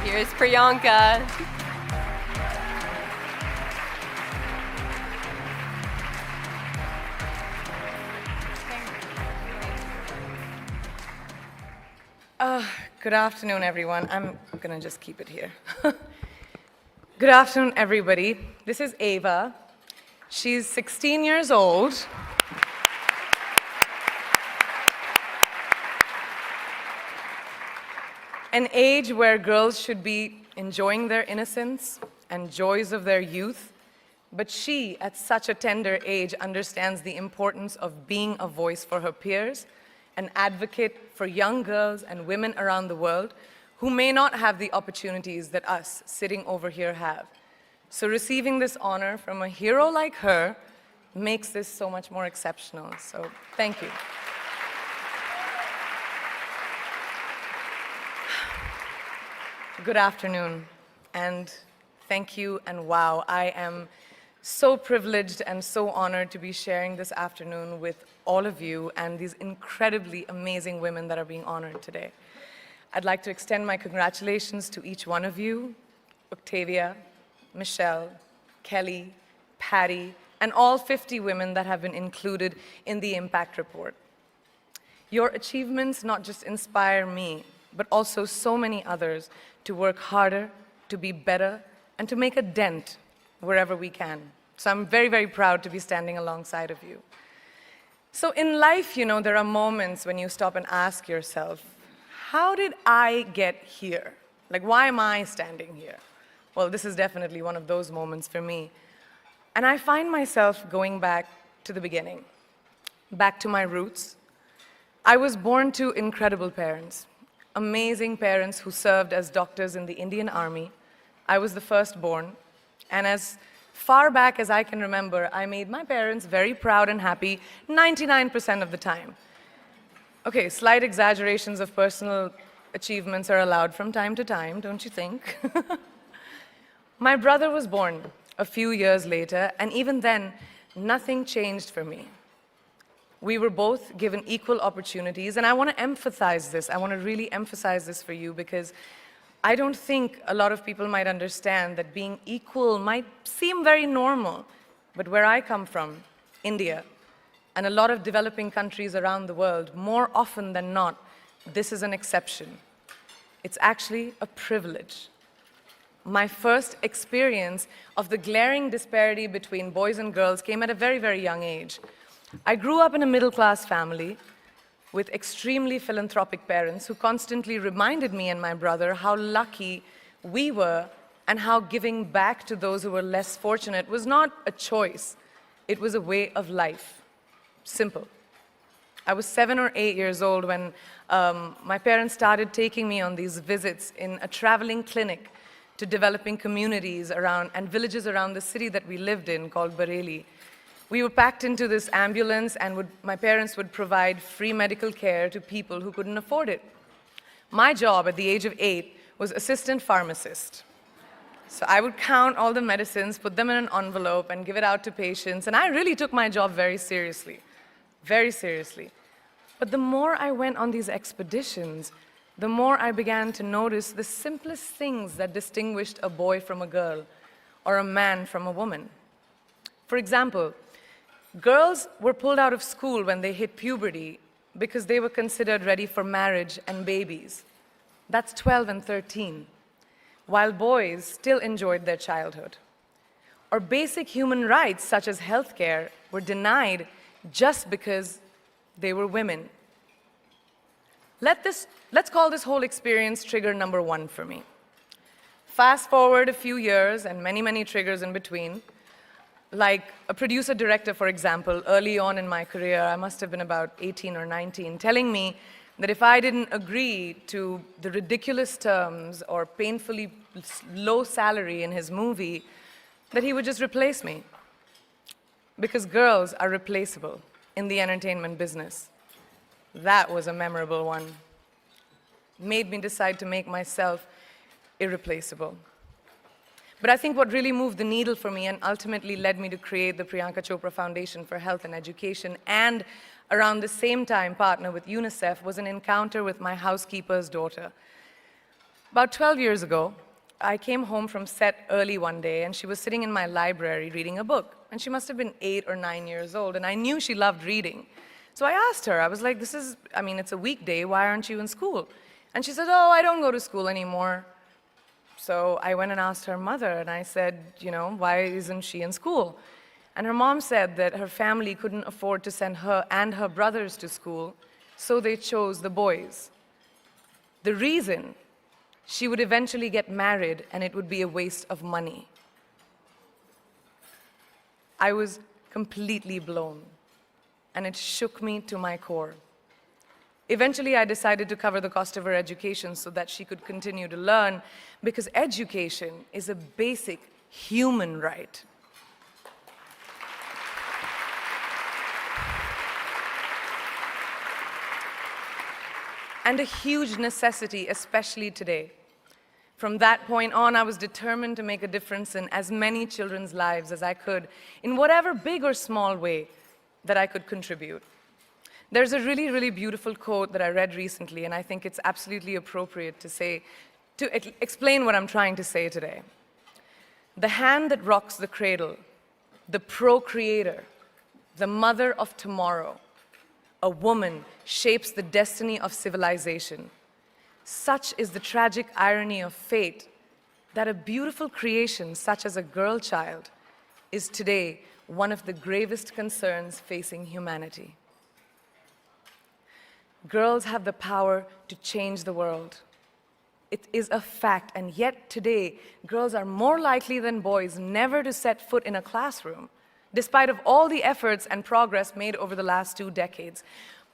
Here's Priyanka. Good afternoon, everyone. I'm gonna just keep it here. Good afternoon, everybody. This is Ava. She's 16 years old. An age where girls should be enjoying their innocence and joys of their youth. But she, at such a tender age, understands the importance of being a voice for her peers, an advocate for young girls and women around the world who may not have the opportunities that us sitting over here have. So receiving this honor from a hero like her makes this so much more exceptional. So thank you. Good afternoon, and thank you, and wow, I am so privileged and so honored to be sharing this afternoon with all of you and these incredibly amazing women that are being honored today. I'd like to extend my congratulations to each one of you, Octavia, Michelle, Kelly, Patty, and all 50 women that have been included in the Impact Report. Your achievements not just inspire me, but also so many others to work harder, to be better, and to make a dent wherever we can. So I'm very, very proud to be standing alongside of you. So in life, you know, there are moments when you stop and ask yourself, how did I get here? Like, why am I standing here? Well, this is definitely one of those moments for me. And I find myself going back to the beginning, back to my roots. I was born to incredible parents, amazing parents who served as doctors in the Indian Army. I was the firstborn, and as far back as I can remember, I made my parents very proud and happy 99% of the time. Okay, slight exaggerations of personal achievements are allowed from time to time, don't you think? My brother was born a few years later, and even then, nothing changed for me. We were both given equal opportunities, and I want to emphasize this. I want to really emphasize this for you because I don't think a lot of people might understand that being equal might seem very normal. But where I come from, India, and a lot of developing countries around the world, more often than not, this is an exception. It's actually a privilege. My first experience of the glaring disparity between boys and girls came at a very, very young age. I grew up in a middle-class family with extremely philanthropic parents who constantly reminded me and my brother how lucky we were and how giving back to those who were less fortunate was not a choice, it was a way of life. Simple. I was 7 or 8 years old when my parents started taking me on these visits in a traveling clinic to developing communities around and villages around the city that we lived in called Bareilly. We were packed into this ambulance, and my parents would provide free medical care to people who couldn't afford it. My job at the age of 8 was assistant pharmacist. So I would count all the medicines, put them in an envelope, and give it out to patients, and I really took my job very seriously. Very seriously. But the more I went on these expeditions, the more I began to notice the simplest things that distinguished a boy from a girl, or a man from a woman. For example, girls were pulled out of school when they hit puberty because they were considered ready for marriage and babies. That's 12 and 13, while boys still enjoyed their childhood. Or basic human rights, such as healthcare, were denied just because they were women. Let's call this whole experience trigger number 1 for me. Fast forward a few years and many, many triggers in between. Like a producer-director, for example, early on in my career, I must have been about 18 or 19, telling me that if I didn't agree to the ridiculous terms or painfully low salary in his movie, that he would just replace me. Because girls are replaceable in the entertainment business. That was a memorable one. Made me decide to make myself irreplaceable. But I think what really moved the needle for me and ultimately led me to create the Priyanka Chopra Foundation for Health and Education, and around the same time partner with UNICEF, was an encounter with my housekeeper's daughter. About 12 years ago, I came home from set early one day, and she was sitting in my library reading a book. And she must have been 8 or 9 years old, and I knew she loved reading. So I asked her, I was like, it's a weekday, why aren't you in school? And she said, oh, I don't go to school anymore. So I went and asked her mother, and I said, why isn't she in school? And her mom said that her family couldn't afford to send her and her brothers to school, so they chose the boys. The reason, she would eventually get married and it would be a waste of money. I was completely blown, and it shook me to my core. Eventually, I decided to cover the cost of her education so that she could continue to learn, because education is a basic human right. And a huge necessity, especially today. From that point on, I was determined to make a difference in as many children's lives as I could, in whatever big or small way that I could contribute. There's a really, really beautiful quote that I read recently, and I think it's absolutely appropriate to explain what I'm trying to say today. The hand that rocks the cradle, the procreator, the mother of tomorrow, a woman shapes the destiny of civilization. Such is the tragic irony of fate that a beautiful creation such as a girl child is today one of the gravest concerns facing humanity. Girls have the power to change the world. It is a fact, and yet today, girls are more likely than boys never to set foot in a classroom, despite of all the efforts and progress made over the last 2 decades.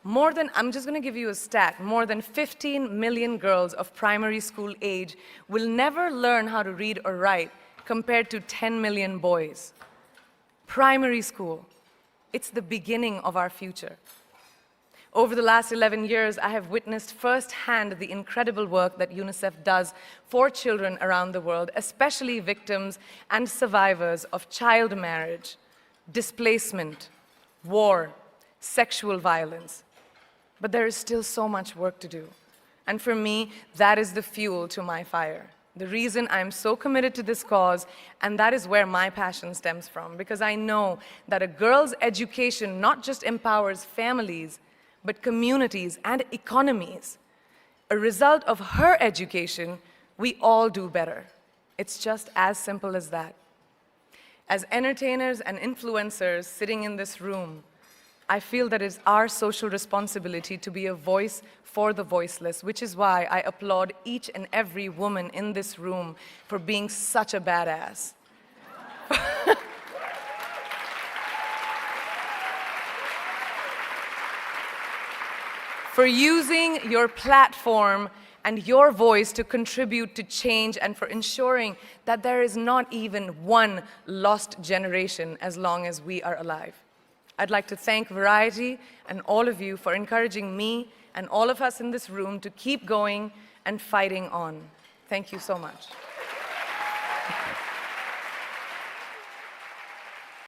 I'm just going to give you a stat, more than 15 million girls of primary school age will never learn how to read or write, compared to 10 million boys. Primary school, it's the beginning of our future. Over the last 11 years, I have witnessed firsthand the incredible work that UNICEF does for children around the world, especially victims and survivors of child marriage, displacement, war, sexual violence. But there is still so much work to do. And for me, that is the fuel to my fire. The reason I'm so committed to this cause, and that is where my passion stems from, because I know that a girl's education not just empowers families, but communities and economies. A result of her education, we all do better. It's just as simple as that. As entertainers and influencers sitting in this room, I feel that it's our social responsibility to be a voice for the voiceless, which is why I applaud each and every woman in this room for being such a badass. For using your platform and your voice to contribute to change, and for ensuring that there is not even one lost generation as long as we are alive. I'd like to thank Variety and all of you for encouraging me and all of us in this room to keep going and fighting on. Thank you so much.